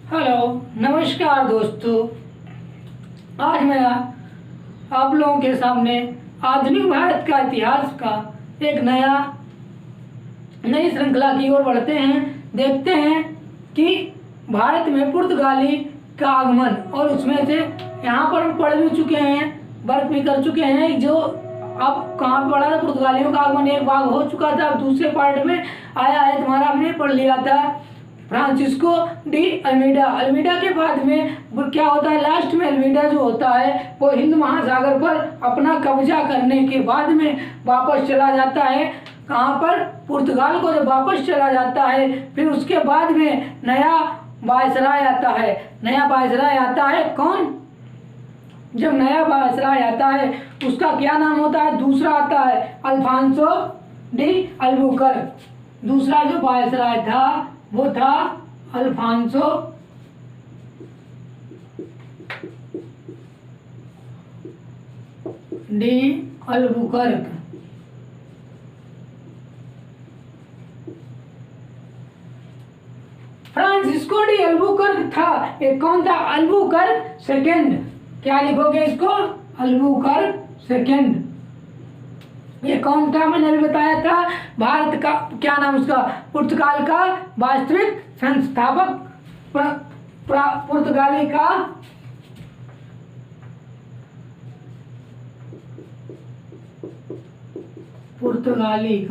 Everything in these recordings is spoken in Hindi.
हेलो, नमस्कार दोस्तों। आज मैं आप लोगों के सामने आधुनिक भारत का इतिहास का एक नई श्रृंखला की ओर बढ़ते हैं। देखते हैं कि भारत में पुर्तगाली का आगमन, और उसमें से यहाँ पर हम पढ़ भी चुके हैं, वर्क भी कर चुके हैं। जो अब कहाँ पे पढ़ा था, पुर्तगालियों का आगमन एक भाग हो चुका था, अब दूसरे पार्ट में आया है, तुम्हारा हमने पढ़ लिया था फ्रांसिस्को डी अल्मीडा के बाद में क्या होता है, लास्ट में अल्मीडा जो होता है वो हिंद महासागर पर अपना कब्जा करने के बाद में वापस चला जाता है। कहाँ पर, पुर्तगाल को जब वापस चला जाता है, फिर उसके बाद में नया वायसराय आता है। नया वायसराय आता है कौन? जब नया वायसराय आता है उसका क्या नाम होता है? दूसरा आता है अल्फांसो डी अल्बुकर्क। दूसरा जो वायसराय था वो था Alfonso de Albuquerque. Francisco de Albuquerque था। एक कौन था? Albuquerque second. क्या लिखोगे इसको? Albuquerque second. ये कौन था? मैंने अभी बताया था। भारत का क्या नाम उसका? पुर्तगाल का वास्तविक संस्थापक। पुर्तगाली का पुर्तगाली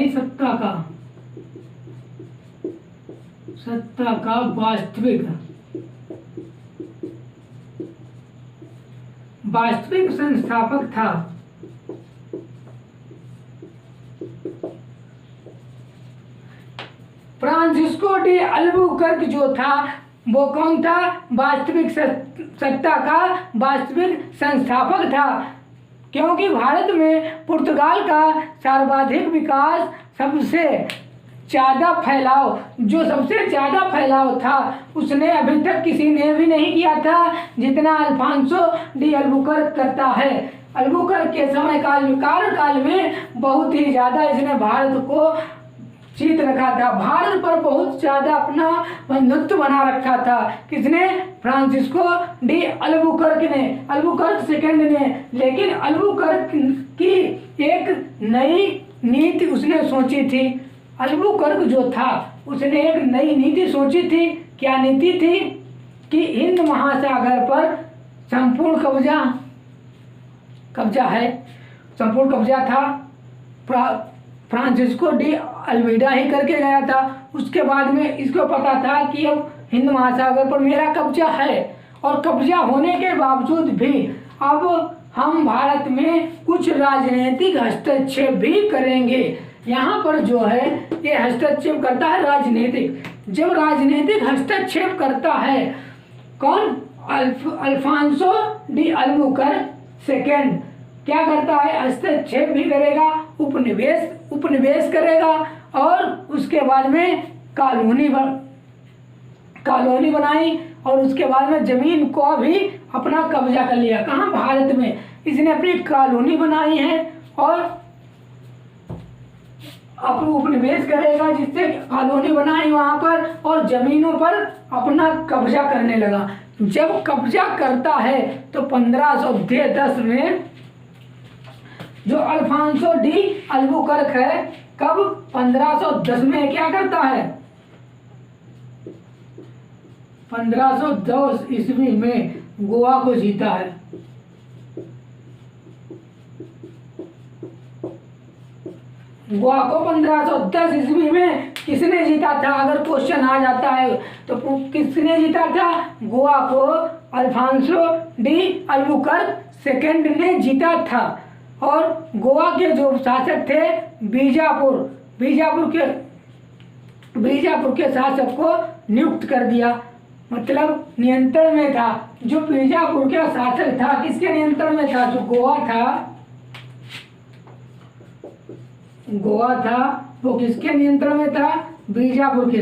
सत्ता का वास्तविक संस्थापक था। फ्रांसिस्को डी अल्बुकर्क जो था वो कौन था? वास्तविक सत्ता का वास्तविक संस्थापक था। क्योंकि भारत में पुर्तगाल का सर्वाधिक विकास, सबसे ज़्यादा फैलाव था, उसने अभी तक किसी ने भी नहीं किया था जितना अल्फांसो डी अल्बुकर्क करता है। अल्बुकर्क के समय कार्यकाल में बहुत ही ज़्यादा इसने भारत को जीत रखा था। भारत पर बहुत ज़्यादा अपना बंधुत्व बना रखा था। किसने? फ्रांसिस्को डी अल्बुकर्क सेकेंड ने। लेकिन अल्बुकर्क की एक नई नीति उसने सोची थी। अल्बुकर्क जो था उसने एक नई नीति सोची थी। क्या नीति थी? कि हिंद महासागर पर संपूर्ण कब्जा था। फ्रांसिस्को डी अल्मीडा ही करके गया था। उसके बाद में इसको पता था कि अब हिंद महासागर पर मेरा कब्जा है, और कब्जा होने के बावजूद भी अब हम भारत में कुछ राजनीतिक हस्तक्षेप भी करेंगे। यहाँ पर जो है ये हस्तक्षेप करता है राजनीतिक। जब राजनीतिक हस्तक्षेप करता है कौन? अल्फांसो डी अल्बुकर्क सेकेंड क्या करता है? हस्तक्षेप भी करेगा, उपनिवेश करेगा, और उसके बाद में कॉलोनी बनाई, और उसके बाद में जमीन को भी अपना कब्जा कर लिया। कहाँ? भारत में इसने अपनी कॉलोनी बनाई है, और अपना उपनिवेश करेगा, जिससे कॉलोनी बनाई वहां पर, और जमीनों पर अपना कब्जा करने लगा। जब कब्जा करता है तो 1510 में जो अल्फांसो डी अल्बुकर्क है, कब? 1510 में क्या करता है? 1510 ईस्वी में गोवा को जीता है। गोवा को 1510 ईस्वी में किसने जीता था? अगर क्वेश्चन आ जाता है तो किसने जीता था? गोवा को अल्फांसो डी अल्बुकर्क सेकेंड ने जीता था। और गोवा के जो शासक थे बीजापुर के शासक को नियुक्त कर दिया, मतलब नियंत्रण में था। जो बीजापुर का शासक था किसके नियंत्रण में था? जो गोवा था वो किसके नियंत्रण में था? बीजापुर के।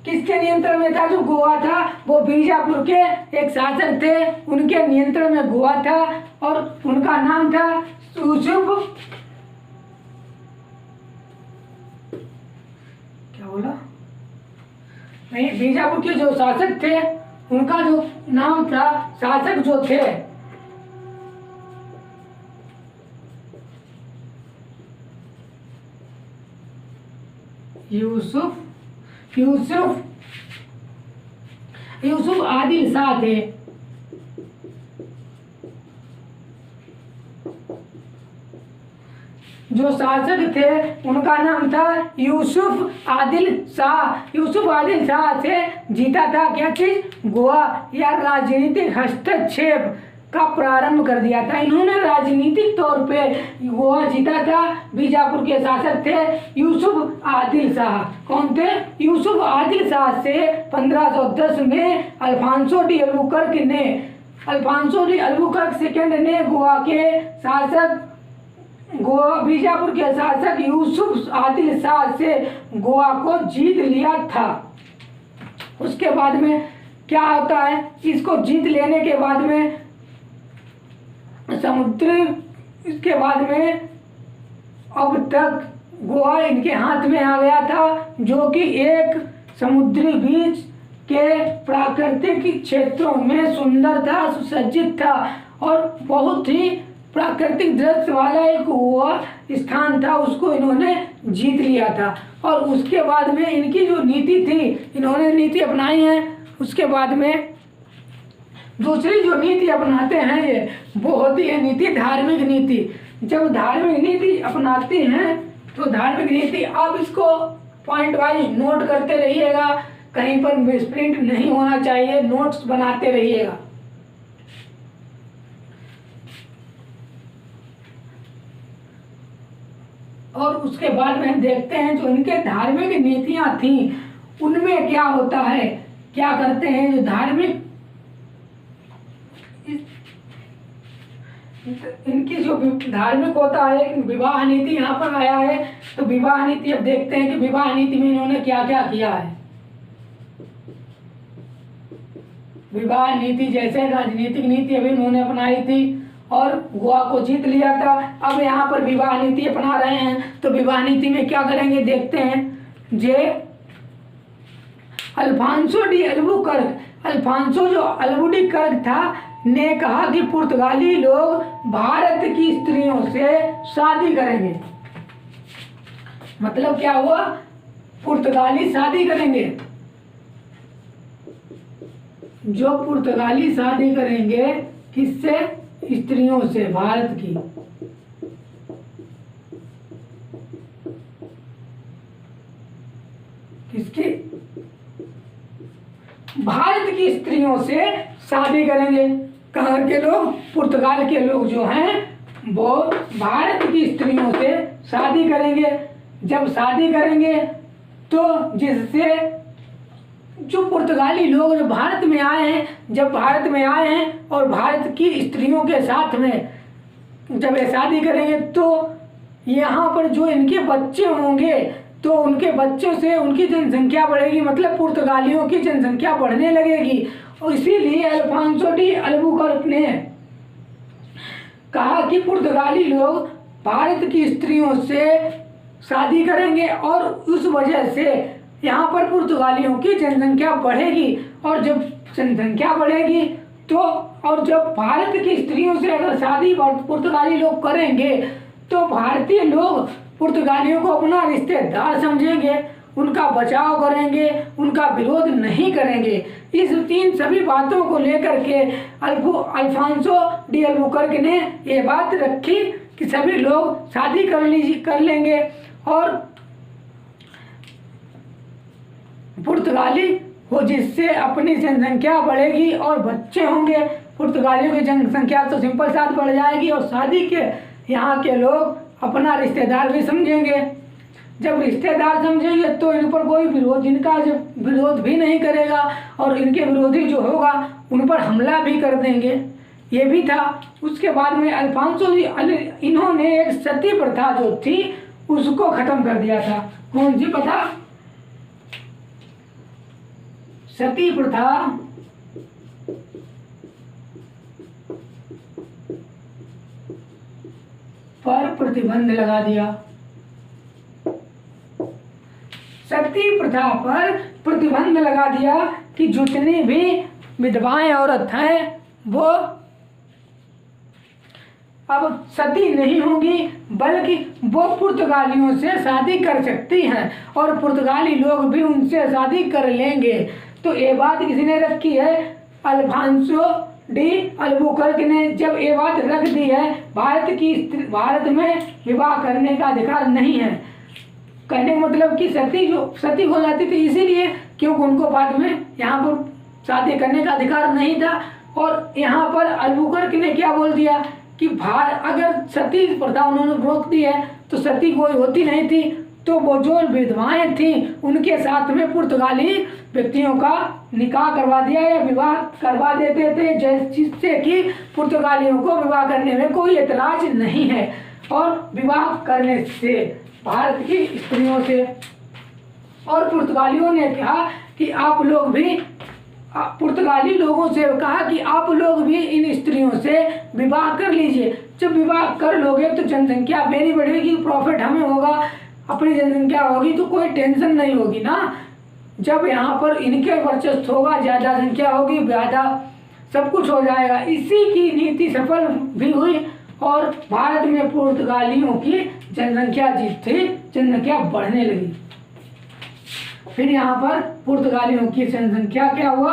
किस किसके नियंत्रण में था? जो गोवा था वो बीजापुर के एक शासक थे, उनके नियंत्रण में गोवा था और उनका नाम था यूसुफ, क्या बोला नहीं, बीजापुर के जो शासक थे उनका जो नाम था, शासक जो थे यूसुफ आदिल शाह थे। जो शासक थे उनका नाम था यूसुफ आदिल शाह। यूसुफ आदिल शाह से जीता था क्या चीज? गोवा, या राजनीतिक हस्तक्षेप का प्रारंभ कर दिया था इन्होंने। राजनीतिक तौर पे गोवा जीता था। बीजापुर के शासक थे यूसुफ आदिल शाह। कौन थे? यूसुफ आदिल शाह से 1510 में अल्फांसो डी अल्बुकर्क सेकंड ने बीजापुर के शासक यूसुफ आदिल शाह से गोवा को जीत लिया था। उसके बाद में क्या होता है? इसको जीत लेने के बाद में इसके बाद में अब तक गोवा इनके हाथ में आ गया था, जो कि एक समुद्री बीच के प्राकृतिक क्षेत्रों में सुंदर था, सुसज्जित था और बहुत ही प्राकृतिक दृश्य वाला एक गोवा स्थान था। उसको इन्होंने जीत लिया था। और उसके बाद में इनकी जो नीति थी, इन्होंने नीति अपनाई है। उसके बाद में दूसरी जो नीति अपनाते हैं ये वो होती है नीति धार्मिक नीति। जब धार्मिक नीति अपनाते हैं तो धार्मिक नीति, आप इसको पॉइंट वाइज नोट करते रहिएगा, कहीं पर मिसप्रिंट नहीं होना चाहिए, नोट्स बनाते रहिएगा। और उसके बाद में हम देखते हैं जो इनके धार्मिक नीतियां थी उनमें क्या होता है, क्या करते हैं। जो धार्मिक इनकी जो धार्मिक होता है, विवाह नीति यहाँ पर आया है। तो विवाह नीति अब देखते हैं कि विवाह नीति में इन्होंने क्या क्या किया है। विवाह नीति जैसे राजनीतिक नीति अभी इन्होंने अपनाई थी और गोवा को जीत लिया था। अब यहाँ पर विवाह नीति अपना रहे हैं। तो विवाह नीति में क्या करेंगे देखते हैं। अल्फांसो जो अल्बुकर्क था ने कहा कि पुर्तगाली लोग भारत की स्त्रियों से शादी करेंगे। मतलब क्या हुआ? पुर्तगाली शादी करेंगे। जो पुर्तगाली शादी करेंगे किससे? स्त्रियों से, भारत की। किसकी? भारत की स्त्रियों से शादी करेंगे। कहाँ के लोग? पुर्तगाल के लोग जो हैं वो भारत की स्त्रियों से शादी करेंगे। जब शादी करेंगे तो जिससे जो पुर्तगाली लोग जो भारत में आए हैं, जब भारत में आए हैं और भारत की स्त्रियों के साथ में जब ये शादी करेंगे तो यहाँ पर जो इनके बच्चे होंगे तो उनके बच्चों से उनकी जनसंख्या बढ़ेगी, मतलब पुर्तगालियों की जनसंख्या बढ़ने लगेगी। और इसीलिए अल्फांसो डी अल्बुकर्क ने कहा कि पुर्तगाली लोग भारत की स्त्रियों से शादी करेंगे और उस वजह से यहाँ पर पुर्तगालियों की जनसंख्या बढ़ेगी। और जब जनसंख्या बढ़ेगी तो और जब भारत की स्त्रियों से अगर शादी पुर्तगाली लोग करेंगे तो भारतीय लोग पुर्तगालियों को अपना रिश्तेदार समझेंगे, उनका बचाव करेंगे, उनका विरोध नहीं करेंगे। इस सभी बातों को लेकर के अल्फांसो डी अल्बुकर्क ने ये बात रखी कि सभी लोग शादी कर लेंगे और पुर्तगाली हो, जिससे अपनी जनसंख्या बढ़ेगी और बच्चे होंगे। पुर्तगालियों की जनसंख्या तो सिंपल साथ बढ़ जाएगी और शादी के यहाँ के लोग अपना रिश्तेदार भी समझेंगे। जब रिश्तेदार समझेंगे तो इन पर कोई विरोध, इनका जब विरोध भी नहीं करेगा और इनके विरोधी जो होगा उन पर हमला भी कर देंगे। ये भी था। उसके बाद में अल्फांसो इन्होंने एक सती प्रथा जो थी उसको खत्म कर दिया था। कौन सी प्रथा? सती प्रथा पर प्रतिबंध लगा दिया। सती प्रथा पर प्रतिबंध लगा दिया कि जितनी भी विधवाएं औरत हैं वो अब सती नहीं होंगी, बल्कि वो पुर्तगालियों से शादी कर सकती हैं और पुर्तगाली लोग भी उनसे शादी कर लेंगे। तो ये बात किसने रखी है? अल्फांसो डी अल्बुकर्क ने जब ये बात रख दी है, भारत में विवाह करने का अधिकार नहीं है। कहने का मतलब कि सती हो जाती थी इसीलिए क्योंकि उनको बाद में यहाँ पर शादी करने का अधिकार नहीं था। और यहाँ पर अल्बुकर्क ने क्या बोल दिया कि अगर सती प्रथा उन्होंने रोक दी है तो सती कोई होती नहीं थी, तो वो जो विधवाएं थी उनके साथ में पुर्तगाली व्यक्तियों का निकाह करवा दिया या विवाह करवा देते थे, जिससे कि पुर्तगालियों को विवाह करने में कोई एतराज नहीं है। और विवाह करने से भारत की स्त्रियों से, और पुर्तगालियों ने कहा कि आप लोग भी, पुर्तगाली लोगों से कहा कि आप लोग भी इन स्त्रियों से विवाह कर लीजिए। जब विवाह कर लोगे तो जनसंख्या मेरी बढ़ेगी, प्रॉफिट हमें होगा, अपनी जनसंख्या होगी तो कोई टेंशन नहीं होगी ना। जब यहाँ पर इनके वर्चस्व होगा, ज़्यादा संख्या होगी, ज़्यादा सब कुछ हो जाएगा। इसी की नीति सफल भी हुई और भारत में पुर्तगालियों की जनसंख्या जनसंख्या बढ़ने लगी। फिर यहाँ पर पुर्तगालियों की जनसंख्या क्या हुआ?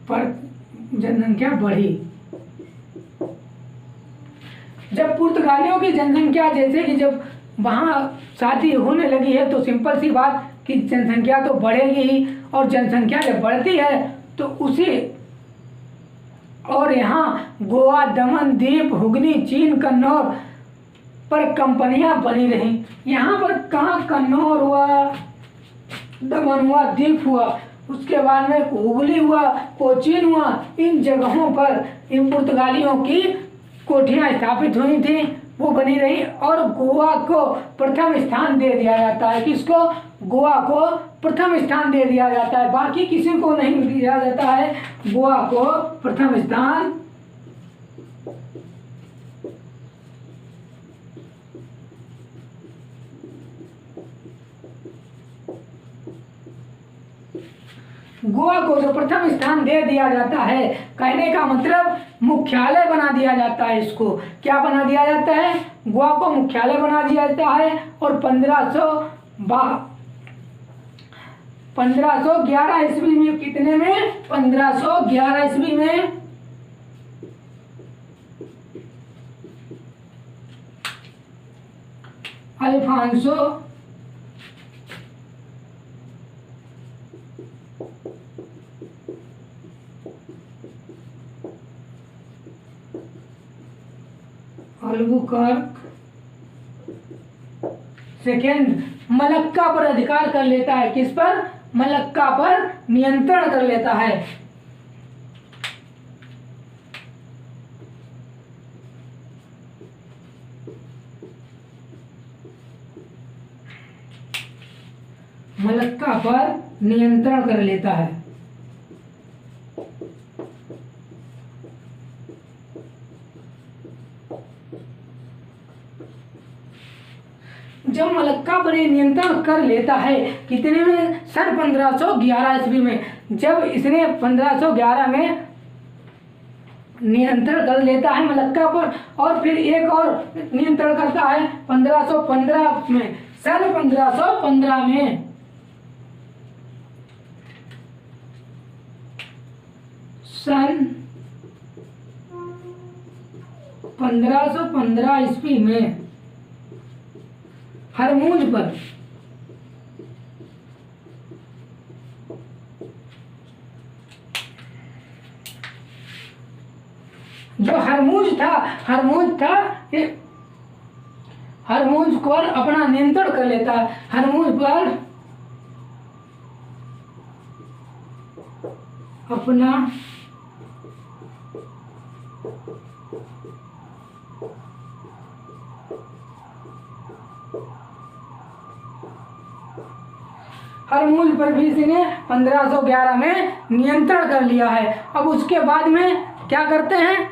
पर जनसंख्या बढ़ी। जब पुर्तगालियों की जनसंख्या, जैसे कि जब वहाँ शादी होने लगी है तो सिंपल सी बात कि जनसंख्या तो बढ़ेगी ही, और जनसंख्या जब बढ़ती है तो उसी, और यहाँ गोवा, दमन दीप, हुगली, चीन, कन्नौर पर कंपनियां बनी रहीं। यहाँ पर कहाँ कन्नौर हुआ, दमन हुआ, दीप हुआ, उसके बाद में हुगली हुआ, कोचीन हुआ, इन जगहों पर इन पुर्तगालियों की कोठियाँ स्थापित हुई थी, वो बनी रही। और गोवा को प्रथम स्थान दे दिया जाता है। किसको? गोवा को प्रथम स्थान दे दिया जाता है, बाकी किसी को नहीं दिया जाता है। गोवा को प्रथम स्थान गोवा को जो प्रथम स्थान दे दिया जाता है, कहने का मतलब मुख्यालय बना दिया जाता है। इसको क्या बना दिया जाता है? गोवा को मुख्यालय बना दिया जाता है। और 1511 ईस्वी में, कितने में? 1511 ईस्वी में अल्फांसो अल्बुकर्क सेकेंड मलक्का पर अधिकार कर लेता है। किस पर? मलक्का पर नियंत्रण कर लेता है। मलक्का पर नियंत्रण कर लेता है। जब मलक्का पर नियंत्रण कर लेता है, कितने में? सन 1511 ईस्वी में। जब इसने 1511 में नियंत्रण कर लेता है मलक्का पर, और फिर एक और नियंत्रण करता है 1515 में। सन 1515 में सन 1515 ईस्वी में हरमुज पर जो हरमुज था हरमुज पर अपना नियंत्रण कर लेता है। हरमुज पर अपना हरमुज पर भी इसने 1511 में नियंत्रण कर लिया है। अब उसके बाद में क्या करते हैं,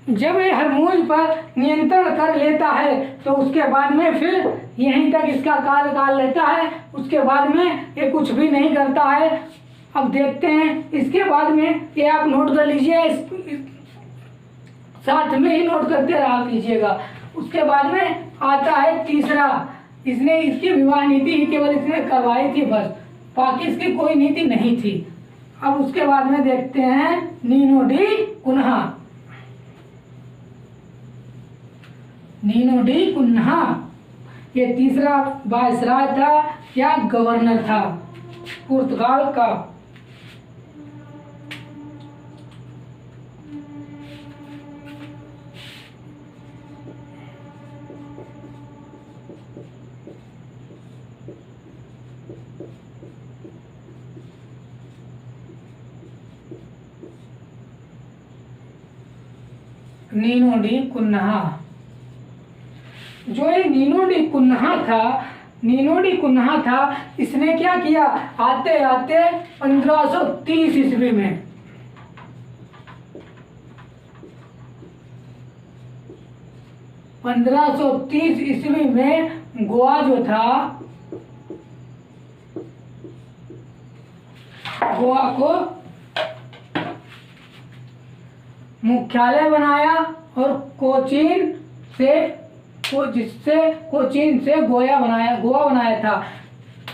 जब ये हरमुज पर नियंत्रण कर लेता है तो उसके बाद में फिर यहीं तक इसका कार्यकाल लेता है। उसके बाद में ये कुछ भी नहीं करता है। अब देखते हैं इसके बाद में, ये आप नोट कर लीजिए, साथ में ही नोट करते रहा कीजिएगा। उसके बाद में आता है तीसरा, इसने इसकी विवाह नीति ही केवल इसने करवाई थी बस, बाकी इसकी कोई नीति नहीं थी। अब उसके बाद में देखते हैं Nino de Cunha. Nino de Cunha ये तीसरा वायसराय था या गवर्नर था पुर्तगाल का। नीनो डी कुन्हा, जो ये नीनो डी कुन्हा था, इसने क्या किया, आते आते 1530 ईस्वी में 1530 ईस्वी में गोवा जो था, गोवा को मुख्यालय बनाया और कोचीन से गोवा बनाया था।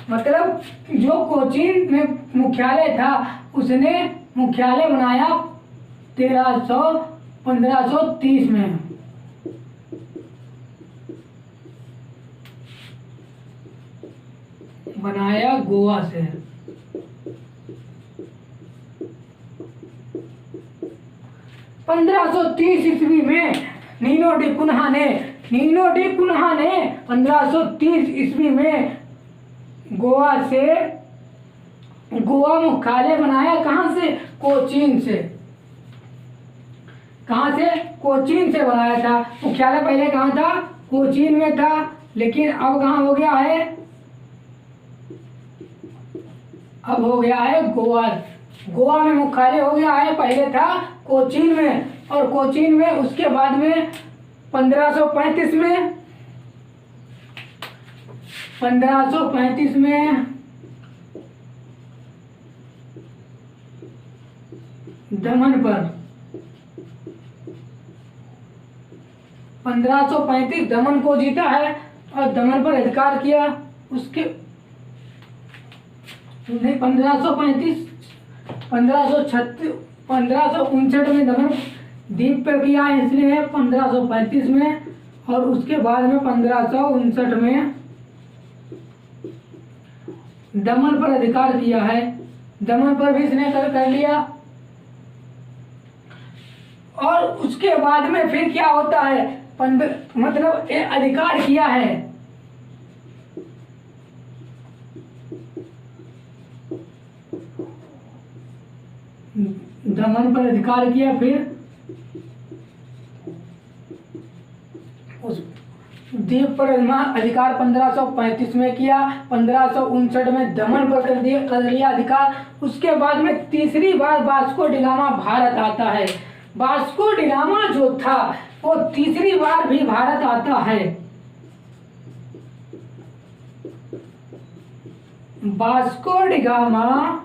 मतलब जो कोचीन में मुख्यालय था उसने मुख्यालय बनाया 1530 में। बनाया गोवा से। पंद्रह सौ तीस ईस्वी में नीनो डी कुन्हा ने 1530 ईस्वी में गोवा मुख्यालय बनाया। कहाँ से, कोचीन से। कहाँ से, कोचीन से बनाया था। मुख्यालय पहले कहाँ था, कोचीन में था, लेकिन अब कहाँ हो गया है, अब हो गया है गोवा। गोवा में मुख्यालय हो गया है, पहले था कोचीन में। और कोचीन में उसके बाद में 1535 में दमन पर 1535 दमन को जीता है और दमन पर अधिकार किया। उसके नहीं 1559 में दमन द्वीप पर किया इसलिए 1535 में, और उसके बाद में 1559 में दमन पर अधिकार किया है। दमन पर भी इसने कर लिया। और उसके बाद में फिर क्या होता है, मतलब ये अधिकार किया है, दमन पर अधिकार किया, फिर उस द्वीप पर अधिकार 1535 में किया, 1559 में दमन पर कर लिया अधिकार। उसके बाद में तीसरी बार वास्को डी गामा भारत आता है। वास्को डी गामा जो था वो तीसरी बार भी भारत आता है। वास्को डी गामा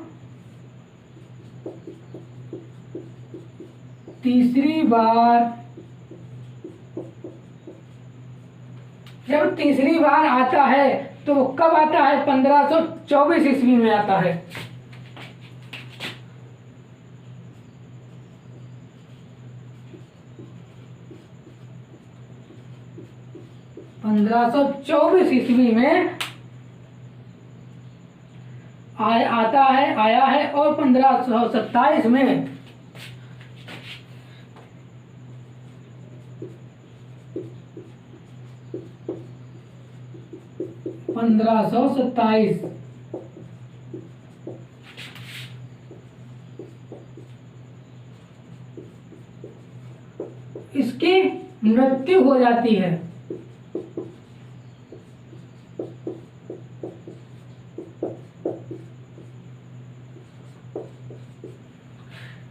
तीसरी बार, जब तीसरी बार आता है तो कब आता है, 1524 ईस्वी में आता है। 1524 ईस्वी में आया है और 1527 में 1527 इसकी मृत्यु हो जाती है।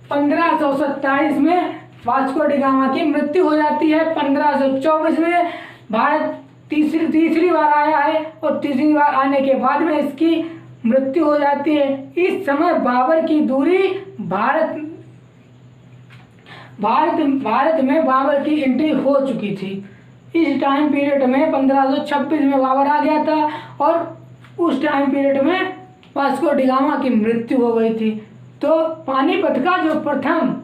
1527 में वास्को डी गामा की मृत्यु हो जाती है। 1524 में भारत तीसरी बार आया है और तीसरी बार आने के बाद में इसकी मृत्यु हो जाती है। इस समय बाबर की दूरी भारत में बाबर की एंट्री हो चुकी थी। इस टाइम पीरियड में 1526 में बाबर आ गया था और उस टाइम पीरियड में वास्को डी गामा की मृत्यु हो गई थी। तो पानीपत का जो प्रथम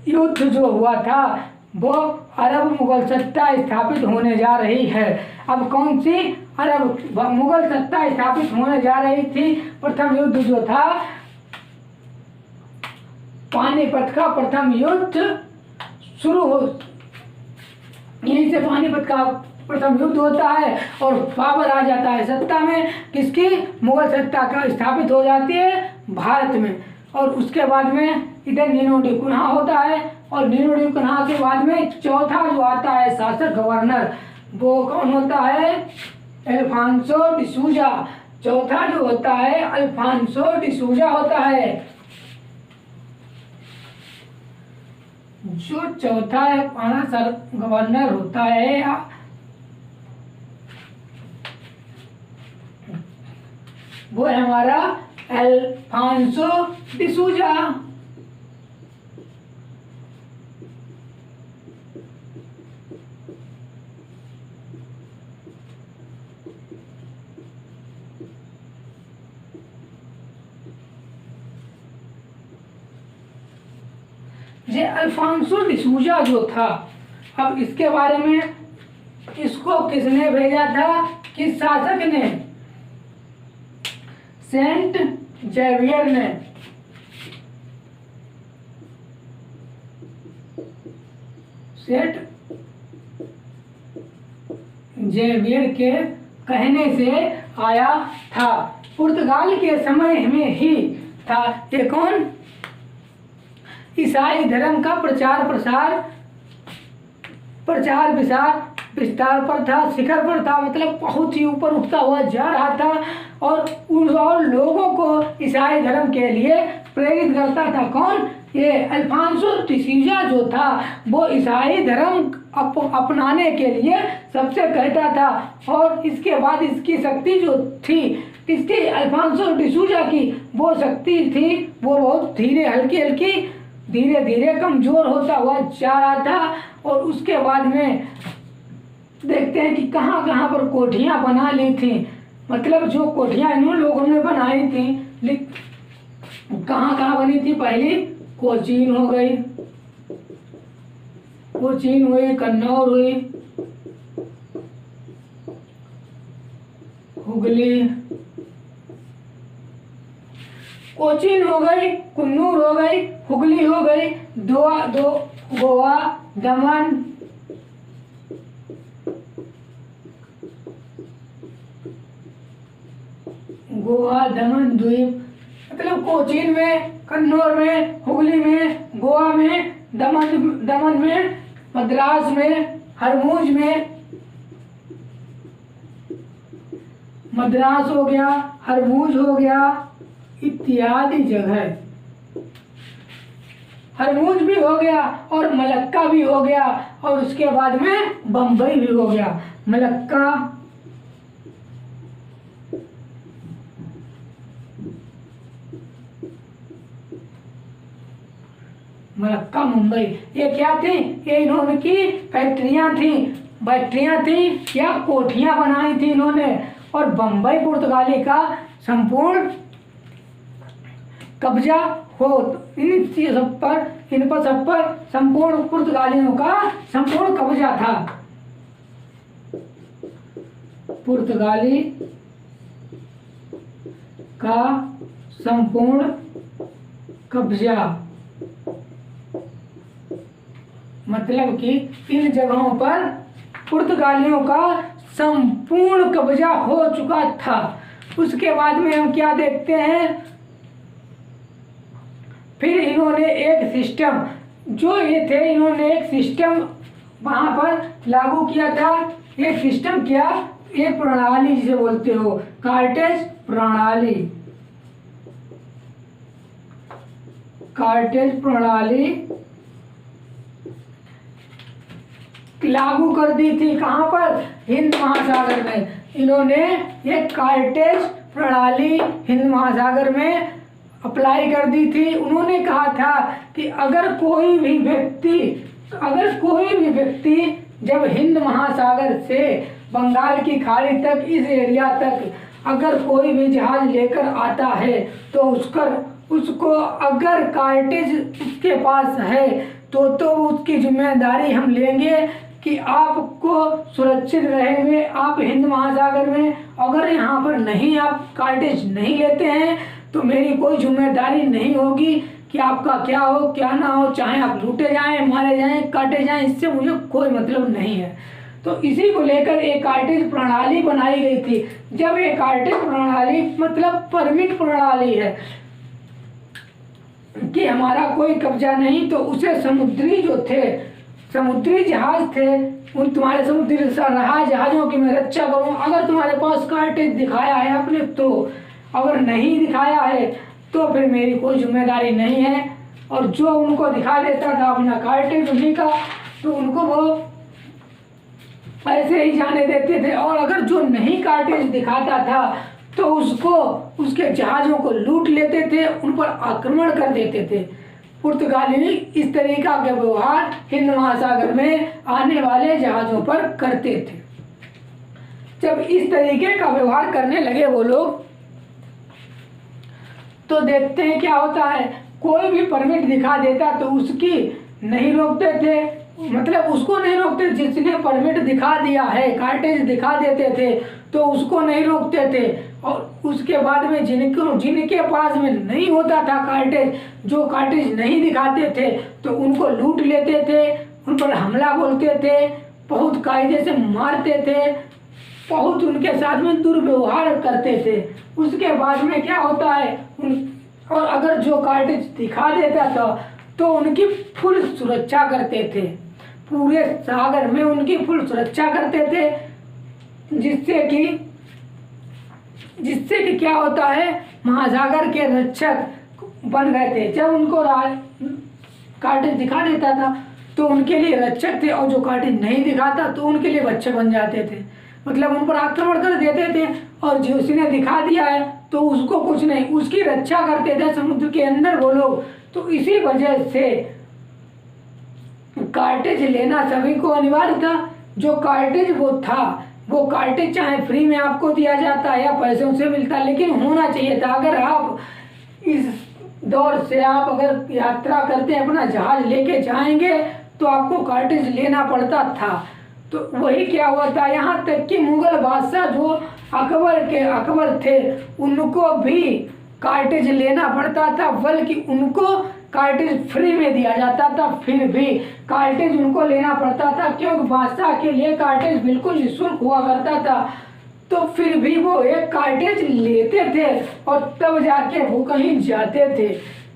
युद्ध जो हुआ था वो अरब मुगल सत्ता स्थापित होने जा रही है। अब कौन सी अरब मुगल सत्ता स्थापित होने जा रही थी? प्रथम युद्ध जो था पानीपत का प्रथम युद्ध शुरू हो, यहीं से पानीपत का प्रथम युद्ध होता है और बाबर आ जाता है सत्ता में। किसकी? मुगल सत्ता का स्थापित हो जाती है भारत में। और उसके बाद में इधर निनोडी कुन्हा होता है और निनोडी कुन्हा के बाद में चौथा जो आता है शासक गवर्नर, वो कौन होता है? अल्फांसो डिसूजा। चौथा जो होता है अल्फांसो डिसूजा होता है। जो चौथा हमारा गवर्नर होता है वो है हमारा अल्फांसो डिसूजा। ये अल्फांसो डिसूजा जो था, अब इसके बारे में इसको किसने भेजा था? किस शासक ने? सेंट जेवियर ने। सेंट जेवियर के कहने से आया था। पुर्तगाल के समय में ही था। ये कौन? ईसाई धर्म का विस्तार पर था, शिखर पर था, मतलब बहुत ही ऊपर उठता हुआ जा रहा था और लोगों को ईसाई धर्म के लिए प्रेरित करता था। कौन? ये अल्फांसो डिसूजा जो था वो ईसाई धर्म अपनाने के लिए सबसे कहता था। और इसके बाद इसकी शक्ति जो थी, इसकी अल्फांसो डिसूजा की वो शक्ति थी, वो बहुत धीरे धीरे कमजोर होता हुआ जा रहा था। और उसके बाद में देखते हैं कि कहाँ कहाँ पर कोठियाँ बना ली थी, मतलब जो कोठियाँ इन लोगों ने बनाई थी कहाँ कहाँ बनी थी? पहली कोचीन हो गई, कन्नौर हुई, हुगली, कोचीन हो गई, कुन्नूर हो गई, हुगली हो गई, गोवा, दमन, द्वीप, मतलब कोचीन में, कन्नौर में, हुगली में, गोवा में, दमन में, मद्रास में, हरमुज में, मद्रास हो गया, हरमुज हो गया इत्यादि जगह। हरमुज भी हो गया और मलक्का भी हो गया और उसके बाद में बम्बई भी हो गया। मलक्का मुंबई, ये क्या थी? ये इन्होंने की फैक्ट्रियां थी या कोठियां बनाई थी इन्होंने। और बम्बई पुर्तगाली का संपूर्ण कब्जा हो, इन सब पर संपूर्ण पुर्तगालियों का संपूर्ण कब्जा था। पुर्तगाली का संपूर्ण कब्जा, मतलब कि इन जगहों पर पुर्तगालियों का संपूर्ण कब्जा हो चुका था। उसके बाद में हम क्या देखते हैं? फिर इन्होंने एक सिस्टम जो ये थे इन्होंने एक सिस्टम वहाँ पर लागू किया था। एक सिस्टम क्या, एक प्रणाली जिसे बोलते हो कार्टेज प्रणाली। कार्टेज प्रणाली लागू कर दी थी कहाँ पर, हिंद महासागर में। इन्होंने एक कार्टेज प्रणाली हिंद महासागर में अप्लाई कर दी थी। उन्होंने कहा था कि अगर कोई भी व्यक्ति जब हिंद महासागर से बंगाल की खाड़ी तक, इस एरिया तक अगर कोई भी जहाज लेकर आता है तो उसको अगर कार्टेज उसके पास है तो उसकी जिम्मेदारी हम लेंगे कि आपको सुरक्षित रहेंगे आप हिंद महासागर में। अगर यहाँ पर नहीं आप कार्टेज नहीं लेते हैं तो मेरी कोई जिम्मेदारी नहीं होगी कि आपका क्या हो क्या ना हो, चाहे आप लूटे जाएं, मारे जाएं, काटे जाएं, इससे मुझे कोई मतलब नहीं है। तो इसी को लेकर एक कार्टेज प्रणाली बनाई गई थी। जब एक कार्टेज प्रणाली मतलब परमिट प्रणाली है कि हमारा कोई कब्जा नहीं, तो उसे समुद्री जहाज थे, उन तुम्हारे समुद्री जहाजों की मैं रक्षा करूं। अगर तुम्हारे पास कार्टेज दिखाया है अपने तो, अगर नहीं दिखाया है तो फिर मेरी कोई जिम्मेदारी नहीं है। और जो उनको दिखा देता था अपना कार्टेज उन्हीं का, तो उनको वो ऐसे ही जाने देते थे। और अगर जो नहीं कार्टेज दिखाता था तो उसके जहाज़ों को लूट लेते थे, उन पर आक्रमण कर देते थे। पुर्तगाली इस तरीका का व्यवहार हिंद महासागर में आने वाले जहाज़ों पर करते थे। जब इस तरीके का व्यवहार करने लगे वो लोग, तो देखते हैं क्या होता है। कोई भी परमिट दिखा देता तो उसकी नहीं रोकते थे, मतलब उसको नहीं रोकते, जिसने परमिट दिखा दिया है, कार्टेज दिखा देते थे तो उसको नहीं रोकते थे। और उसके बाद में जिनके पास में नहीं होता था कार्टेज, जो कार्टेज नहीं दिखाते थे, तो उनको लूट लेते थे, उन पर हमला बोलते थे, बहुत कायदे से मारते थे, बहुत उनके साथ में दुर्व्यवहार करते थे। उसके बाद में क्या होता है, और अगर जो कार्टेज दिखा देता था तो उनकी फुल सुरक्षा करते थे, पूरे सागर में उनकी फुल सुरक्षा करते थे, जिससे कि क्या होता है, महासागर के रक्षक बन गए थे। जब उनको कार्टेज दिखा देता था तो उनके लिए रक्षक थे, और जो कार्टेज नहीं दिखाता तो उनके लिए बच्चे बन जाते थे, मतलब उन पर आक्रमण कर देते थे। और जिसने दिखा दिया है तो उसको कुछ नहीं, उसकी रक्षा करते थे समुद्र के अंदर वो लोग। तो इसी वजह से कार्टेज लेना सभी को अनिवार्य था। जो कार्टेज वो कार्टेज चाहे फ्री में आपको दिया जाता है या पैसों से मिलता, लेकिन होना चाहिए था। अगर आप इस दौर से आप अगर यात्रा करते हैं, अपना जहाज लेके जाएंगे तो आपको कार्टेज लेना पड़ता था। तो वही क्या हुआ था, यहाँ तक कि मुगल बादशाह जो अकबर थे, उनको भी कार्टेज लेना पड़ता था, बल्कि उनको कार्टेज फ्री में दिया जाता था, फिर भी कार्टेज उनको लेना पड़ता था, क्योंकि बादशाह के लिए कार्टेज बिल्कुल निःशुल्क हुआ करता था। तो फिर भी वो एक कार्टेज लेते थे और तब जाके वो कहीं जाते थे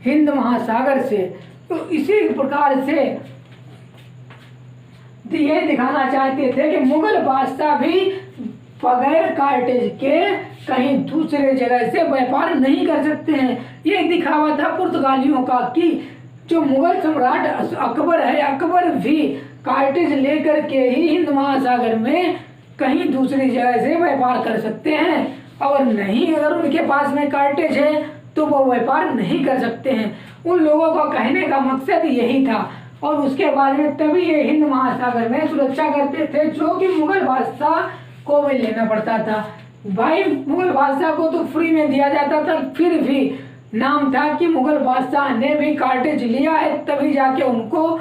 हिंद महासागर से। तो इसी प्रकार से ये दिखाना चाहते थे कि मुगल बादशाह भी बगैर कार्टेज के कहीं दूसरे जगह से व्यापार नहीं कर सकते हैं। ये दिखावा था पुर्तगालियों का कि जो मुगल सम्राट अकबर है, अकबर भी कार्टेज लेकर के ही हिंद महासागर में कहीं दूसरी जगह से व्यापार कर सकते हैं, और नहीं अगर उनके पास में कार्टेज है तो वो व्यापार नहीं कर सकते हैं। उन लोगों का कहने का मकसद यही था। और उसके बाद में तभी ये हिंद महासागर में सुरक्षा करते थे, जो कि मुगल बादशाह को भी लेना पड़ता था। भाई मुगल बादशाह को तो फ्री में दिया जाता था, फिर भी नाम था कि मुगल बादशाह ने भी कार्टेज लिया है, तभी जाके उनको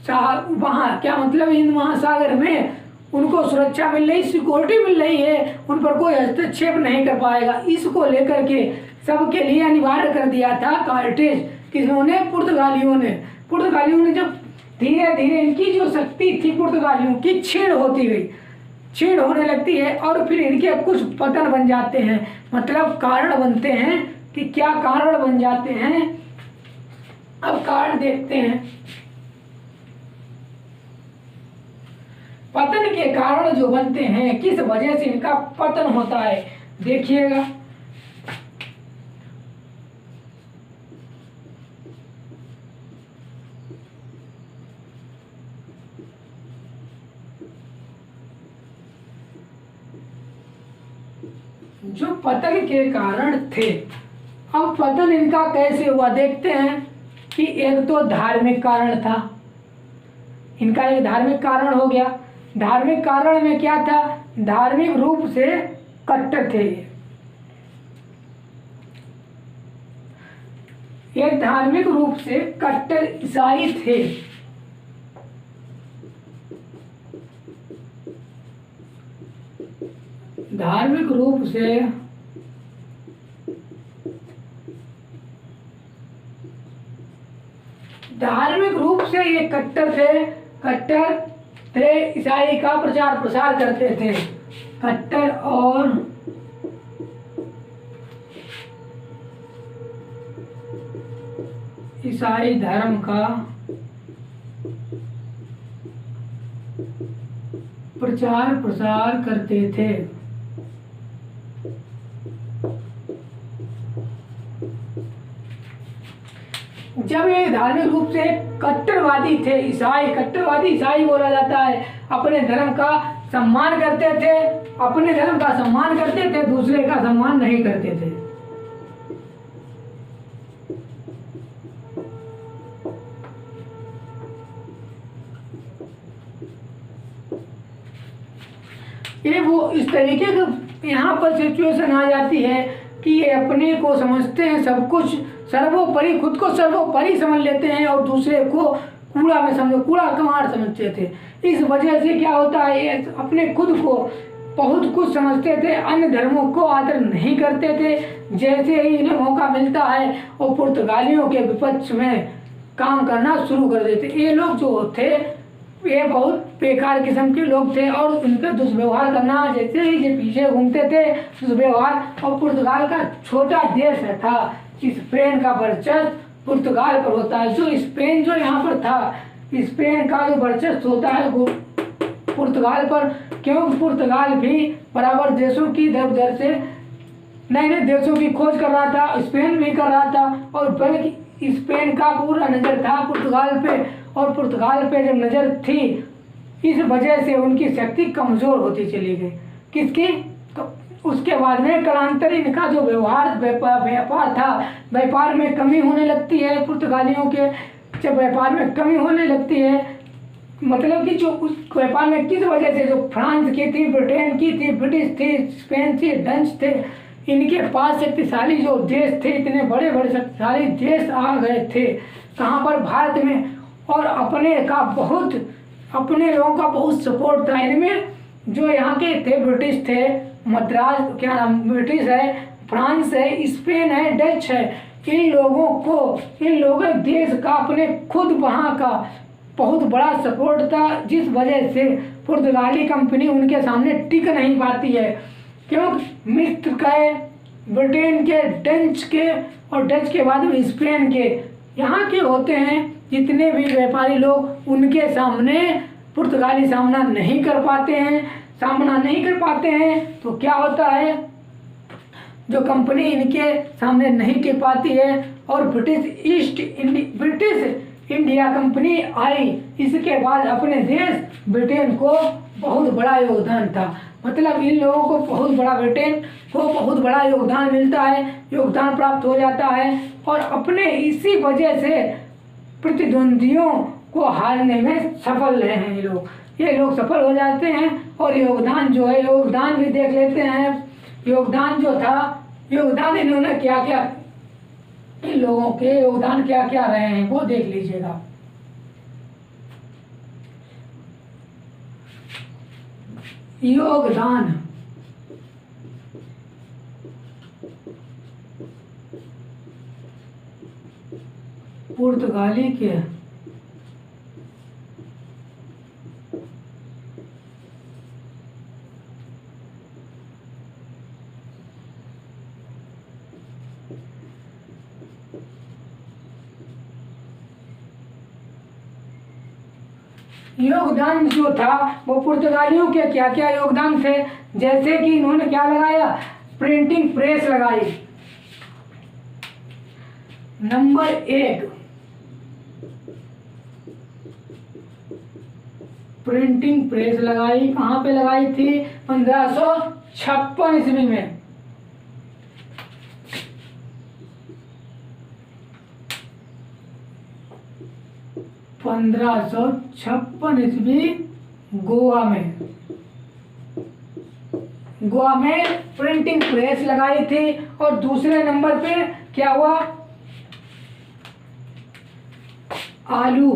वहाँ क्या मतलब हिंद महासागर में उनको सुरक्षा मिल रही, सिक्योरिटी मिल रही है, उन पर कोई हस्तक्षेप नहीं कर पाएगा। इसको लेकर के सबके लिए अनिवार्य कर दिया था कार्टेज। किन्होंने? पुर्तगालियों ने जब धीरे धीरे इनकी जो शक्ति थी पुर्तगालियों की छीण होने लगती है, और फिर इनके कुछ पतन बन जाते हैं, मतलब कारण बनते हैं। कि क्या कारण बन जाते हैं, अब कारण देखते हैं। पतन के कारण जो बनते हैं, किस वजह से इनका पतन होता है, देखिएगा। जो पतन के कारण थे, अब पतन इनका कैसे हुआ देखते हैं कि एक तो धार्मिक कारण था, इनका एक धार्मिक कारण हो गया। धार्मिक कारण में क्या था, धार्मिक रूप से कट्टर थे ये धार्मिक रूप से कट्टर ईसाई थे। धार्मिक रूप से ये कट्टर थे, ईसाई का प्रचार प्रसार करते थे। कट्टर और ईसाई धर्म का प्रचार प्रसार करते थे। जब ये धार्मिक रूप से कट्टरवादी थे, कट्टरवादी ईसाई बोला जाता है, अपने धर्म का सम्मान करते थे, दूसरे का सम्मान नहीं करते थे। ये वो इस तरीके का यहाँ पर सिचुएशन आ जाती है कि ये अपने को समझते हैं सब कुछ सर्वोपरि, खुद को सर्वोपरि समझ लेते हैं और दूसरे को कूड़ा कमार समझते थे। इस वजह से क्या होता है, ये अपने खुद को बहुत कुछ समझते थे, अन्य धर्मों को आदर नहीं करते थे। जैसे ही इन्हें मौका मिलता है वो पुर्तगालियों के विपक्ष में काम करना शुरू कर देते। ये लोग जो थे ये बहुत बेकार किस्म के लोग थे और उनका दुष्व्यवहार करना, जैसे ही ये पीछे घूमते थे दुष्व्यवहार। और पुर्तगाल का छोटा देश था, स्पेन का वर्चस्व पुर्तगाल पर होता है। जो स्पेन जो यहाँ पर था, स्पेन का जो वर्चस्व होता है वो पुर्तगाल पर, क्योंकि पुर्तगाल भी बराबर देशों की दर से नए नए देशों की खोज कर रहा था, स्पेन भी कर रहा था। और बल्कि स्पेन का पूरा नज़र था पुर्तगाल पे, और पुर्तगाल पे जब नज़र थी इस वजह से उनकी शक्ति कमज़ोर होती चली गई। किसकी? उसके बाद में कालांतर इनका जो व्यापार था, व्यापार में कमी होने लगती है। पुर्तगालियों के जब व्यापार में कमी होने लगती है, मतलब कि जो उस व्यापार में किस वजह से, जो फ्रांस की थी, ब्रिटेन की थी, ब्रिटिश थी, स्पेन थी, डच थे, इनके पास शक्तिशाली जो देश थे, इतने बड़े बड़े शक्तिशाली देश आ गए थे कहाँ पर, भारत में। और अपने लोगों का बहुत सपोर्ट था इनमें। जो यहाँ के थे, ब्रिटिश थे, मद्रास क्या नाम, ब्रिटिश है, फ्रांस है, स्पेन है, डच है, इन लोगों देश का अपने खुद वहाँ का बहुत बड़ा सपोर्ट था, जिस वजह से पुर्तगाली कंपनी उनके सामने टिक नहीं पाती है। क्यों? मिस्र के, ब्रिटेन के, डच के और डच के बाद में स्पेन के, यहाँ के होते हैं जितने भी व्यापारी लोग, उनके सामने पुर्तगाली सामना नहीं कर पाते हैं। तो क्या होता है, जो कंपनी इनके सामने नहीं टिक पाती है और ब्रिटिश इंडिया कंपनी आई, इसके बाद अपने देश ब्रिटेन को बहुत बड़ा योगदान था। मतलब इन लोगों को ब्रिटेन को बहुत बड़ा योगदान मिलता है, योगदान प्राप्त हो जाता है। और अपने इसी वजह से प्रतिद्वंदियों को हारने में सफल रहे हैं ये लोग सफल हो जाते हैं। और योगदान जो है, योगदान भी देख लेते हैं। योगदान जो था, योगदान इन्होंने क्या क्या, इन लोगों के योगदान क्या क्या रहे हैं वो देख लीजिएगा। योगदान पुर्तगाली के योगदान जो था वो पुर्तगालियों के क्या क्या योगदान थे, जैसे कि इन्होंने क्या लगाया, प्रिंटिंग प्रेस लगाई। नंबर 1 प्रिंटिंग प्रेस लगाई। कहाँ पे लगाई थी? 1556 ईस्वी में। 1556 ईस्वी गोवा में प्रिंटिंग प्रेस लगाई थी। और दूसरे नंबर पे क्या हुआ? आलू,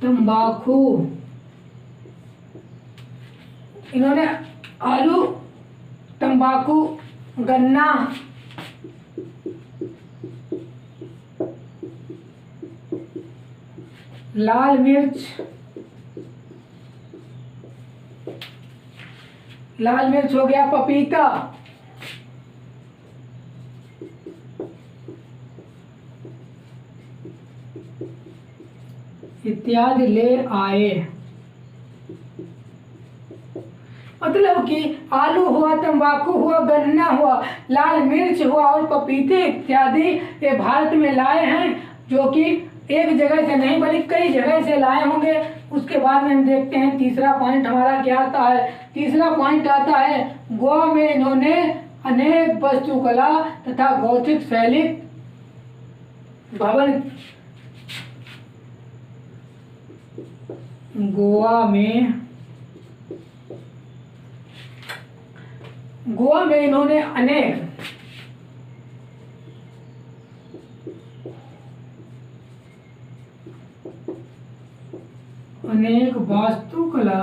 तंबाकू, इन्होंने आलू, तंबाकू, गन्ना, लाल मिर्च हो गया, पपीता, इत्यादि ले आए। मतलब कि आलू हुआ, तंबाकू हुआ, गन्ना हुआ, लाल मिर्च हुआ और पपीते इत्यादि ये भारत में लाए हैं, जो कि एक जगह से नहीं बल्कि कई जगह से लाए होंगे। उसके बाद में हम देखते हैं तीसरा पॉइंट हमारा क्या आता है। तीसरा पॉइंट आता है, गोवा में इन्होंने अनेक वास्तुकला तथा गौथिक शैली भवन, गोवा में इन्होंने अनेक वास्तुकला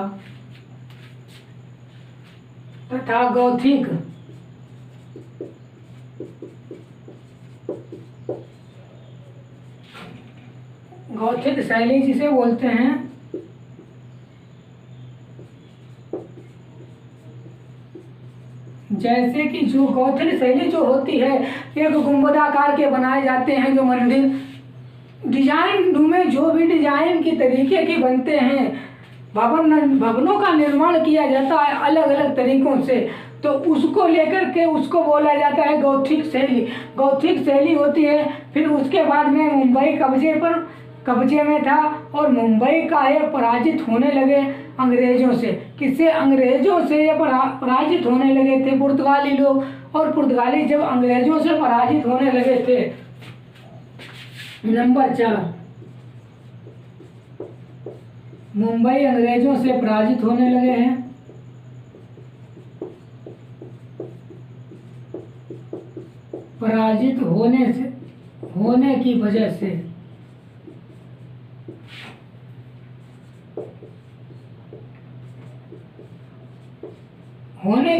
तथा गौथिक शैली जिसे बोलते हैं, जैसे कि जो गौथिक शैली जो होती है, एक गुंबदाकार के बनाए जाते हैं जो मंदिर, डिजाइन में जो भी डिजाइन की तरीके की बनते हैं, भवनों का निर्माण किया जाता है अलग अलग तरीकों से, तो उसको लेकर के उसको बोला जाता है गौथिक शैली होती है। फिर उसके बाद में मुंबई कब्जे में था और मुंबई का ये पराजित होने लगे अंग्रेजों से। किससे? अंग्रेजों से ये पराजित होने लगे थे पुर्तगाली लोग। और पुर्तगाली जब अंग्रेजों से पराजित होने लगे थे, नंबर 4 मुंबई अंग्रेजों से पराजित होने लगे हैं। पराजित होने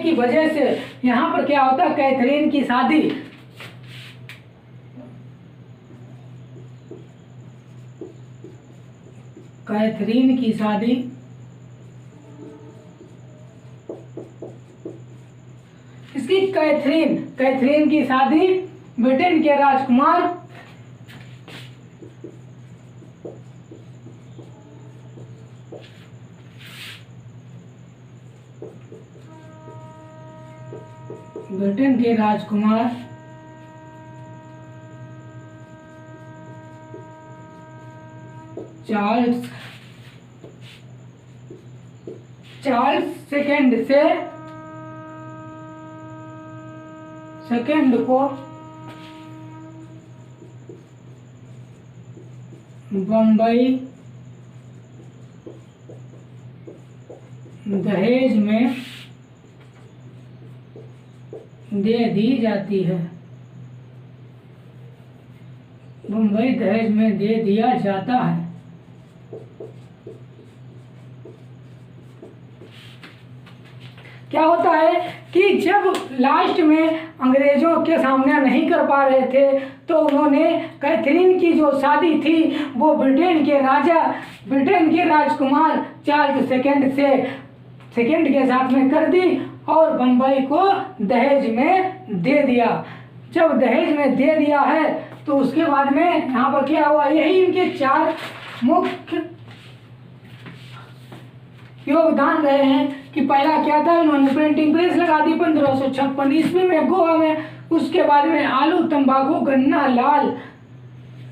की वजह से यहाँ पर क्या होता है, कैथरीन की शादी, इसकी कैथरीन की शादी ब्रिटेन के राजकुमार चार्ल्स सेकंड को बम्बई दहेज में दे दी जाती है। मुंबई दहेज में दे दिया जाता है। क्या होता है कि जब लास्ट में अंग्रेजों के सामना नहीं कर पा रहे थे, तो उन्होंने कैथरीन की जो शादी थी वो ब्रिटेन के राजकुमार चार्ल्स सेकंड के साथ में कर दी और बम्बई को दहेज में दे दिया। जब दहेज में दे दिया है तो उसके बाद में यहाँ पर क्या हुआ, यही इनके 4 मुख्य योगदान रहे हैं कि पहला क्या था, उन्होंने प्रिंटिंग प्रेस लगा दी 1556 ईस्वी में गोवा में। उसके बाद में आलू, तंबाकू, गन्ना,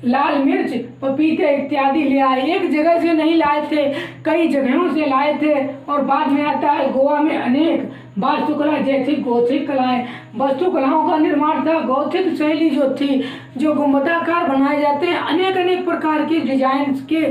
लाल मिर्च, पपीते इत्यादि ले आए। एक जगह से नहीं लाए थे, कई जगहों से लाए थे। और बाद में आता है गोवा में अनेक वास्तुकला जैसी गौथिक कलाएं, वास्तुकलाओं का निर्माण था। गौथिक शैली जो थी, जो गुंबदाकार बनाए जाते हैं, अनेक प्रकार के डिजाइन के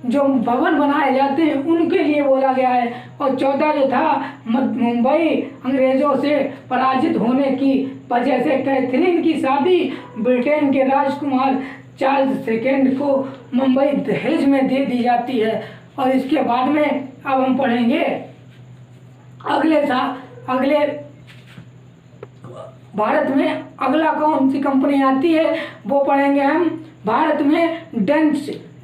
जो भवन बनाए जाते हैं, उनके लिए बोला गया है। और 14 जो था, मुंबई अंग्रेजों से पराजित होने की वजह से कैथरीन की शादी ब्रिटेन के राजकुमार चार्ल्स II को मुंबई दहेज में दे दी जाती है। और इसके बाद में अब हम पढ़ेंगे अगले भारत में अगला कौन सी कंपनी आती है, वो पढ़ेंगे हम। भारत में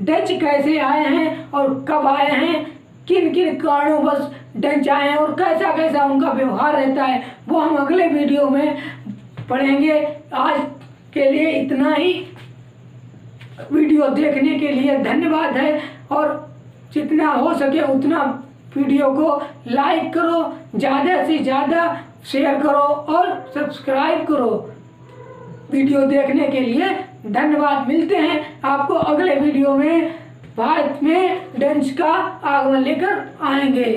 डच कैसे आए हैं और कब आए हैं, किन किन कारणों डच आए हैं और कैसा कैसा उनका व्यवहार रहता है, वो हम अगले वीडियो में पढ़ेंगे। आज के लिए इतना ही। वीडियो देखने के लिए धन्यवाद है, और जितना हो सके उतना वीडियो को लाइक करो, ज़्यादा से ज़्यादा शेयर करो और सब्सक्राइब करो। वीडियो देखने के लिए धन्यवाद। मिलते हैं आपको अगले वीडियो में। भारत में डच का आगमन लेकर आएंगे।